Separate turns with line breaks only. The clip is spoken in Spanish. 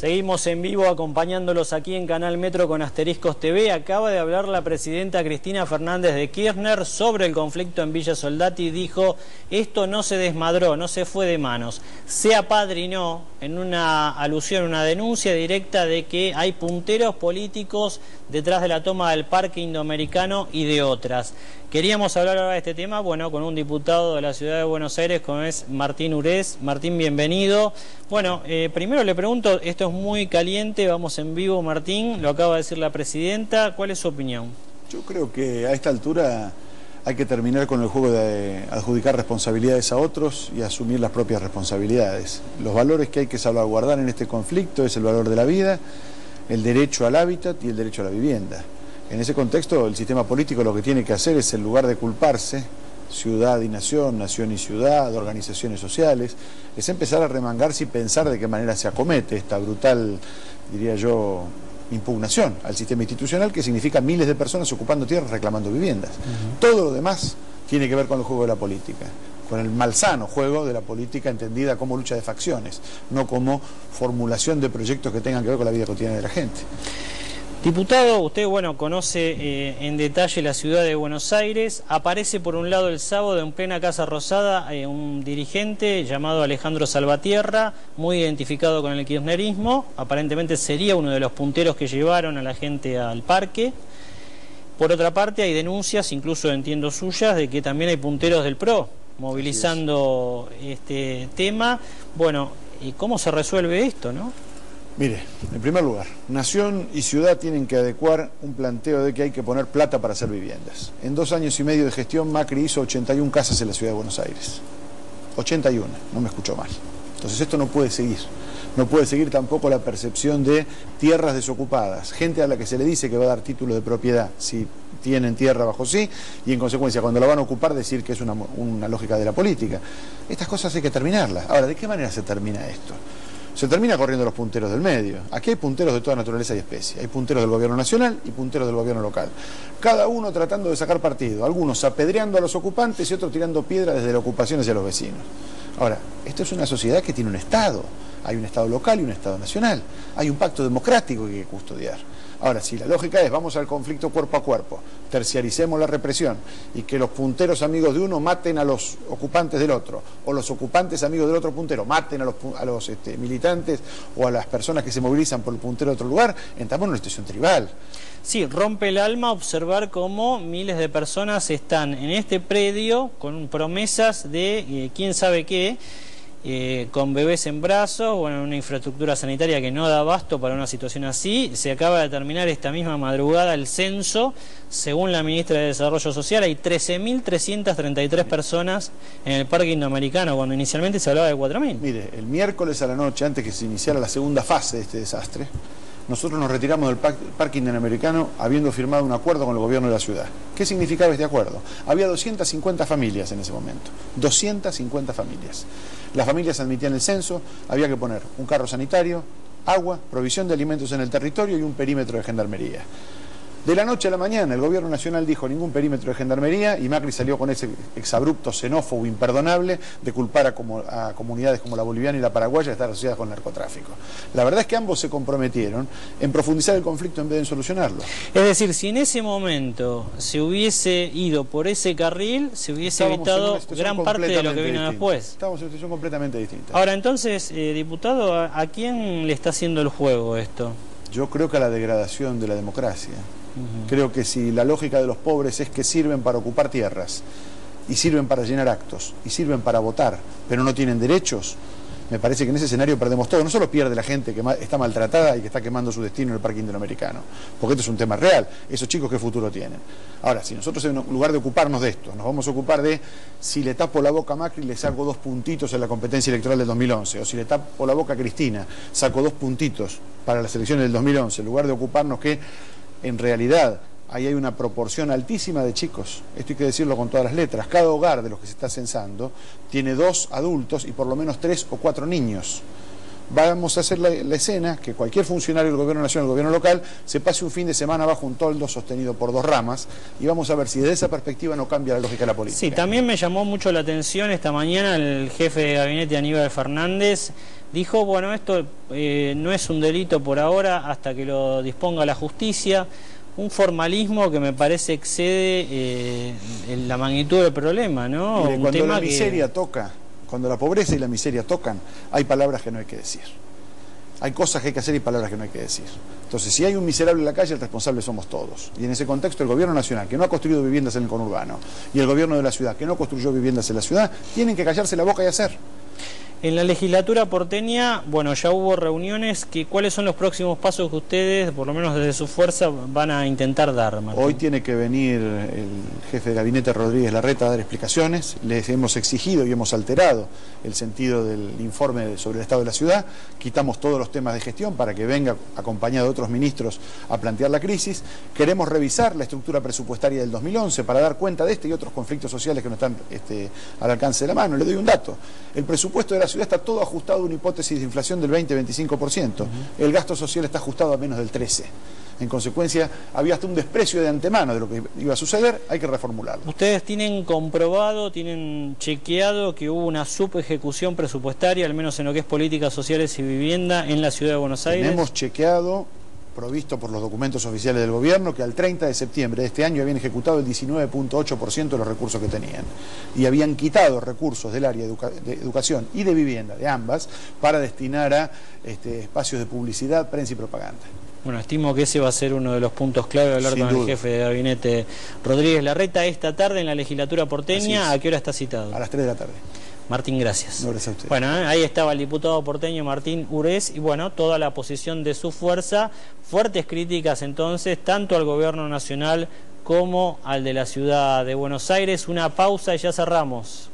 Seguimos en vivo acompañándolos aquí en Canal Metro con Asteriscos TV. Acaba de hablar la presidenta Cristina Fernández de Kirchner sobre el conflicto en Villa Soldati y dijo: esto no se desmadró, no se fue de manos, se apadrinó, en una alusión, una denuncia directa de que hay punteros políticos detrás de la toma del Parque Indoamericano y de otras. Queríamos hablar ahora de este tema, bueno, con un diputado de la ciudad de Buenos Aires, como es Martín Urés. Martín, bienvenido. Bueno, primero le pregunto, esto es muy caliente, vamos en vivo, Martín, lo acaba de decir la presidenta, ¿cuál es su opinión?
Yo creo que a esta altura hay que terminar con el juego de adjudicar responsabilidades a otros y asumir las propias responsabilidades. Los valores que hay que salvaguardar en este conflicto es el valor de la vida, el derecho al hábitat y el derecho a la vivienda. En ese contexto, el sistema político lo que tiene que hacer es, en lugar de culparse, ciudad y nación, nación y ciudad, organizaciones sociales, es empezar a remangarse y pensar de qué manera se acomete esta brutal, diría yo, impugnación al sistema institucional, que significa miles de personas ocupando tierras reclamando viviendas. Todo lo demás tiene que ver con el juego de la política, con el malsano juego de la política entendida como lucha de facciones, no como formulación de proyectos que tengan que ver con la vida cotidiana de la gente.
Diputado, usted, bueno, conoce en detalle la ciudad de Buenos Aires. Aparece por un lado el sábado en plena Casa Rosada un dirigente llamado Alejandro Salvatierra, muy identificado con el kirchnerismo. Aparentemente sería uno de los punteros que llevaron a la gente al parque. Por otra parte, hay denuncias, incluso entiendo suyas, de que también hay punteros del PRO movilizando este tema. Bueno, ¿y cómo se resuelve esto, no?
Mire, en primer lugar, nación y ciudad tienen que adecuar un planteo de que hay que poner plata para hacer viviendas. En 2 años y medio de gestión, Macri hizo 81 casas en la ciudad de Buenos Aires. 81, no me escuchó mal. Entonces esto no puede seguir. No puede seguir tampoco la percepción de tierras desocupadas, gente a la que se le dice que va a dar título de propiedad si tienen tierra bajo sí, y en consecuencia cuando la van a ocupar decir que es una lógica de la política. Estas cosas hay que terminarlas. Ahora, ¿de qué manera se termina esto? Se termina corriendo los punteros del medio. Aquí hay punteros de toda naturaleza y especie. Hay punteros del gobierno nacional y punteros del gobierno local. Cada uno tratando de sacar partido. Algunos apedreando a los ocupantes y otros tirando piedras desde la ocupación hacia los vecinos. Ahora, esto es una sociedad que tiene un Estado. Hay un Estado local y un Estado nacional. Hay un pacto democrático que hay que custodiar. Ahora, si la lógica es vamos al conflicto cuerpo a cuerpo, terciaricemos la represión y que los punteros amigos de uno maten a los ocupantes del otro, o los ocupantes amigos del otro puntero maten a los militantes o a las personas que se movilizan por el puntero de otro lugar, entramos en una situación tribal.
Sí, rompe el alma observar cómo miles de personas están en este predio con promesas de quién sabe qué, con bebés en brazos, bueno, una infraestructura sanitaria que no da abasto para una situación así. Se acaba de terminar esta misma madrugada el censo. Según la ministra de Desarrollo Social, hay 13.333 personas en el Parque Indoamericano, cuando inicialmente se hablaba de 4.000.
Mire, el miércoles a la noche, antes que se iniciara la segunda fase de este desastre, nosotros nos retiramos del Parque Indoamericano habiendo firmado un acuerdo con el gobierno de la ciudad. ¿Qué significaba este acuerdo? Había 250 familias en ese momento, 250 familias. Las familias admitían el censo, había que poner un carro sanitario, agua, provisión de alimentos en el territorio y un perímetro de gendarmería. De la noche a la mañana el gobierno nacional dijo ningún perímetro de gendarmería y Macri salió con ese exabrupto xenófobo imperdonable de culpar a comunidades como la boliviana y la paraguaya de estar asociadas con el narcotráfico. La verdad es que ambos se comprometieron en profundizar el conflicto en vez de solucionarlo.
Es decir, si en ese momento se hubiese ido por ese carril, se hubiese evitado gran parte de lo que vino después.
Estamos en una situación completamente distinta.
Ahora, entonces, diputado, ¿a quién le está haciendo el juego esto?
Yo creo que a la degradación de la democracia. Creo que si la lógica de los pobres es que sirven para ocupar tierras y sirven para llenar actos y sirven para votar, pero no tienen derechos, me parece que en ese escenario perdemos todo. No solo pierde la gente que está maltratada y que está quemando su destino en el Parque Indoamericano, porque esto es un tema real. Esos chicos, ¿qué futuro tienen? Ahora, si nosotros en lugar de ocuparnos de esto, nos vamos a ocupar de si le tapo la boca a Macri, le saco 2 puntitos en la competencia electoral del 2011, o si le tapo la boca a Cristina, saco 2 puntitos para las elecciones del 2011, en lugar de ocuparnos que en realidad ahí hay una proporción altísima de chicos, esto hay que decirlo con todas las letras. Cada hogar de los que se está censando tiene 2 adultos y por lo menos 3 o 4 niños. Vamos a hacer la escena que cualquier funcionario del gobierno nacional, del gobierno local, se pase un fin de semana bajo un toldo sostenido por 2 ramas y vamos a ver si desde esa perspectiva no cambia la lógica de la política.
Sí, también me llamó mucho la atención esta mañana el jefe de gabinete Aníbal Fernández Dijo, bueno, esto no es un delito por ahora hasta que lo disponga la justicia. Un formalismo que me parece excede la magnitud del problema, ¿no?
Mire, cuando la miseria toca, cuando la pobreza y la miseria tocan, hay palabras que no hay que decir. Hay cosas que hay que hacer y palabras que no hay que decir. Entonces, si hay un miserable en la calle, el responsable somos todos. Y en ese contexto, el gobierno nacional, que no ha construido viviendas en el conurbano, y el gobierno de la ciudad, que no construyó viviendas en la ciudad, tienen que callarse la boca y hacer.
En la legislatura porteña, bueno, ya hubo reuniones. ¿Cuáles son los próximos pasos que ustedes, por lo menos desde su fuerza, van a intentar dar, Martín?
Hoy tiene que venir el jefe de gabinete Rodríguez Larreta a dar explicaciones. Les hemos exigido y hemos alterado el sentido del informe sobre el estado de la ciudad. Quitamos todos los temas de gestión para que venga acompañado de otros ministros a plantear la crisis. Queremos revisar la estructura presupuestaria del 2011 para dar cuenta de este y otros conflictos sociales que no están al alcance de la mano. Le doy un dato. El presupuesto de la ciudad está todo ajustado a una hipótesis de inflación del 20-25%. El gasto social está ajustado a menos del 13%. En consecuencia, había hasta un desprecio de antemano de lo que iba a suceder. Hay que reformularlo.
¿Ustedes tienen comprobado, tienen chequeado que hubo una subejecución presupuestaria, al menos en lo que es políticas sociales y vivienda, en la ciudad de Buenos Aires?
Tenemos chequeado, provisto por los documentos oficiales del gobierno, que al 30 de septiembre de este año habían ejecutado el 19.8% de los recursos que tenían. Y habían quitado recursos del área de educación y de vivienda, de ambas, para destinar a espacios de publicidad, prensa y propaganda.
Bueno, estimo que ese va a ser uno de los puntos clave de hablar con el jefe de gabinete Rodríguez Larreta esta tarde en la legislatura porteña. ¿A qué hora está citado?
A las 3 de la tarde.
Martín, gracias.
No, gracias a usted.
Bueno, ahí estaba el diputado porteño Martín Urez y bueno, toda la posición de su fuerza. Fuertes críticas entonces, tanto al gobierno nacional como al de la ciudad de Buenos Aires. Una pausa y ya cerramos.